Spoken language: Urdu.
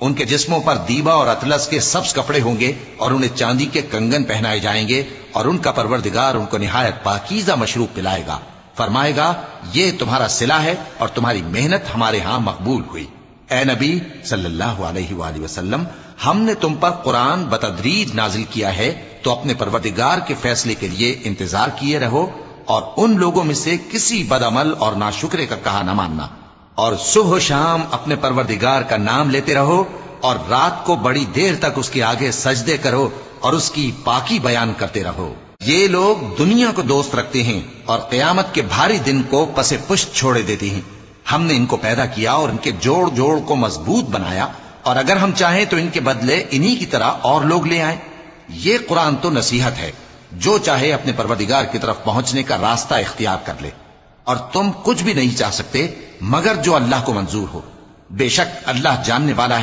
ان کے جسموں پر دیبا اور اطلس کے سبز کپڑے ہوں گے اور انہیں چاندی کے کنگن پہنائے جائیں گے، اور ان کا پروردگار ان کو نہایت پاکیزہ مشروب پلائے گا، فرمائے گا یہ تمہارا صلہ ہے اور تمہاری محنت ہمارے ہاں مقبول ہوئی۔ اے نبی صلی اللہ علیہ وآلہ وسلم، ہم نے تم پر قرآن بتدریج نازل کیا ہے، تو اپنے پروردگار کے فیصلے کے لیے انتظار کیے رہو، اور ان لوگوں میں سے کسی بدعمل اور ناشکرے کا کہا نہ ماننا، اور صبح و شام اپنے پروردگار کا نام لیتے رہو، اور رات کو بڑی دیر تک اس کے آگے سجدے کرو اور اس کی پاکی بیان کرتے رہو۔ یہ لوگ دنیا کو دوست رکھتے ہیں اور قیامت کے بھاری دن کو پس پشت چھوڑے دیتے ہیں۔ ہم نے ان کو پیدا کیا اور ان کے جوڑ جوڑ کو مضبوط بنایا، اور اگر ہم چاہیں تو ان کے بدلے انہی کی طرح اور لوگ لے آئیں۔ یہ قرآن تو نصیحت ہے، جو چاہے اپنے پروردگار کی طرف پہنچنے کا راستہ اختیار کر لے، اور تم کچھ بھی نہیں چاہ سکتے مگر جو اللہ کو منظور ہو۔ بے شک اللہ جاننے والا ہے